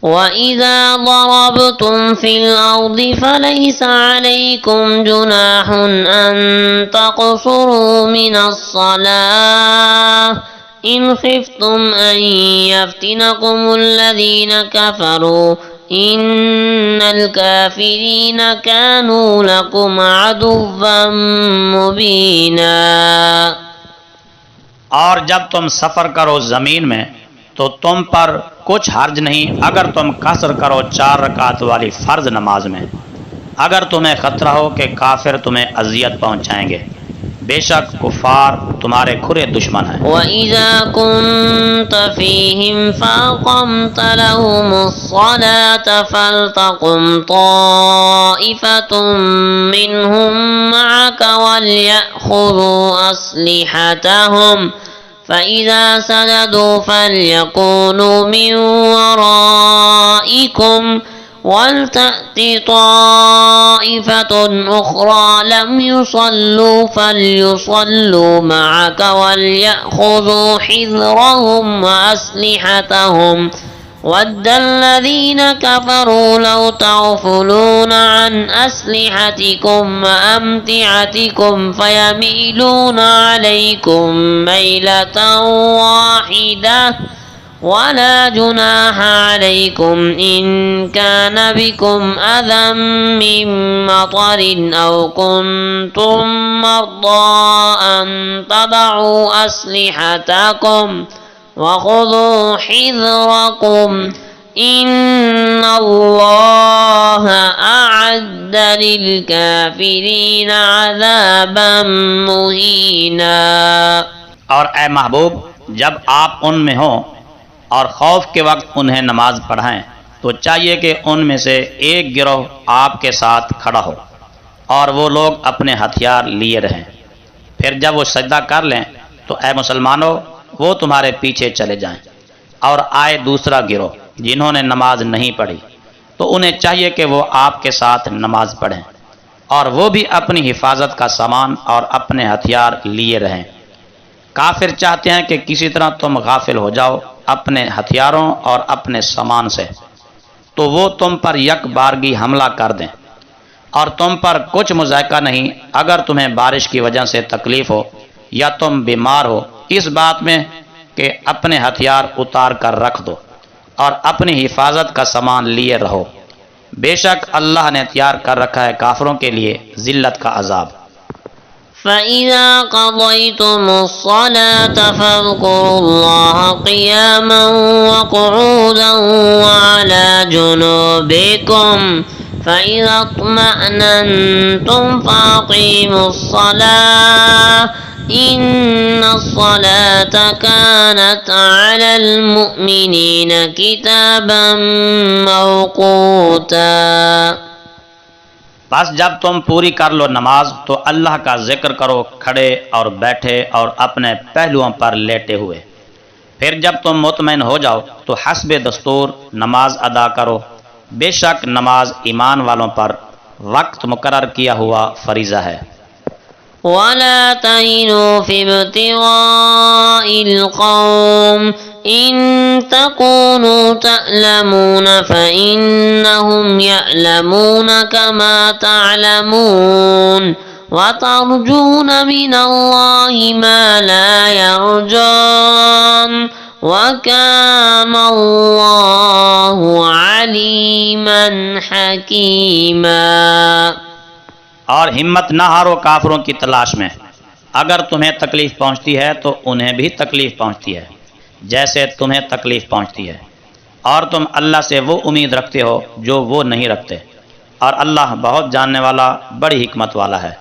وَإِذَا ضَرَبْتُمْ فِي الْأَرْضِ فَلَيْسَ عَلَيْكُمْ جُنَاحٌ أَن تَقْصُرُوا مِنَ الصَّلَاةِ إِنْ خِفْتُمْ أَن يَفْتِنَكُمُ الَّذِينَ كَفَرُوا إِنَّ الْكَافِرِينَ كَانُوا لَكُمْ عَدُوًّا مُبِينًا۔ اور جب تم سفر کرو زمین میں تو تم پر کچھ حرج نہیں اگر تم قصر کرو 4 رکعت والی فرض نماز میں، اگر تمہیں خطرہ ہو کہ کافر تمہیں اذیت پہنچائیں گے، بے شک کفار تمہارے کھرے دشمن ہیں۔ وَإِذَا كُنْتَ فِيهِمْ فَأَقَمْتَ لَهُمُ الصَّلَاةَ فَلْتَقُمْ طَائِفَةٌ مِّنْهُمْ مَعَكَ وَلْيَأْخُذُوا أَسْلِحَتَهُمْ فَإِذَا سَجَدُوا فَلْيَكُونُوا مِنْ وَرَائِكُمْ وَلْتَأْتِ طَائِفَةٌ أُخْرَى لَمْ يُصَلُّوا فَلْيُصَلُّوا مَعَكَ وَلْيَأْخُذُوا حِذْرَهُمْ وَأَسْلِحَتَهُمْ وَدَّ الَّذِينَ كَفَرُوا لَوْ تَغْفُلُونَ عَنْ أَسْلِحَتِكُمْ وَأَمْتِعَتِكُمْ فَيَمِيلُونَ عَلَيْكُمْ مَيْلَةً وَاحِدَةً وَلَا جُنَاحَ عَلَيْكُمْ إِن كَانَ بِكُمْ أَذًى مِّن مَّطَرٍ أَوْ كُنتُم مَّرْضَىٰ أَن تَضَعُوا أَسْلِحَتَكُمْ وَخُذُوا حِذْرَكُمْ إِنَّ اللَّهَ أَعَدَّ لِلْكَافِرِينَ عَذَابًا مُّهِينًا۔ اور اے محبوب جب آپ ان میں ہوں اور خوف کے وقت انہیں نماز پڑھائیں تو چاہیے کہ ان میں سے ایک گروہ آپ کے ساتھ کھڑا ہو اور وہ لوگ اپنے ہتھیار لیے رہیں، پھر جب وہ سجدہ کر لیں تو اے مسلمانوں وہ تمہارے پیچھے چلے جائیں۔ اور آئے دوسرا گروہ جنہوں نے نماز نہیں پڑھی تو انہیں چاہیے کہ وہ آپ کے ساتھ نماز پڑھیں اور وہ بھی اپنی حفاظت کا سامان اور اپنے ہتھیار لیے رہیں۔ کافر چاہتے ہیں کہ کسی طرح تم غافل ہو جاؤ اپنے ہتھیاروں اور اپنے سامان سے تو وہ تم پر یک بارگی حملہ کر دیں، اور تم پر کچھ مذائقہ نہیں اگر تمہیں بارش کی وجہ سے تکلیف ہو یا تم بیمار ہو اس بات میں کہ اپنے ہتھیار اتار کر رکھ دو اور اپنی حفاظت کا سامان لیے رہو، بے شک اللہ نے تیار کر رکھا ہے کافروں کے لیے ذلت کا عذاب۔ فَإِذَا قَضَيْتُمُ الصَّلَاةَ فَاذْكُرُوا اللَّهَ قِيَامًا وَقُعُودًا وَعَلَى جُنُوبِكُمْ فَإِذَا اطْمَأْنَنْتُمْ فَأَقِيمُوا الصَّلَاةَ إِنَّ الصَّلَاةَ كَانَتْ عَلَى الْمُؤْمِنِينَ كِتَابًا مَّوْقُوتًا۔ بس جب تم پوری کر لو نماز تو اللہ کا ذکر کرو کھڑے اور بیٹھے اور اپنے پہلوؤں پر لیٹے ہوئے، پھر جب تم مطمئن ہو جاؤ تو حسب دستور نماز ادا کرو، بے شک نماز ایمان والوں پر وقت مقرر کیا ہوا فریضہ ہے۔ وَلَا تَهِنُوا فِي ابْتِغَاءِ الْقَوْمِ إِن تَكُونُوا تَأْلَمُونَ فَإِنَّهُمْ يَأْلَمُونَ كَمَا تَعْلَمُونَ وَتَرْجُونَ مِنَ اللَّهِ مَا لَا يَرْجُونَ وَكَانَ اللَّهُ عَلِيمًا حَكِيمًا۔ اور ہمت نہ ہارو کافروں کی تلاش میں، اگر تمہیں تکلیف پہنچتی ہے تو انہیں بھی تکلیف پہنچتی ہے جیسے تمہیں تکلیف پہنچتی ہے، اور تم اللہ سے وہ امید رکھتے ہو جو وہ نہیں رکھتے، اور اللہ بہت جاننے والا بڑی حکمت والا ہے۔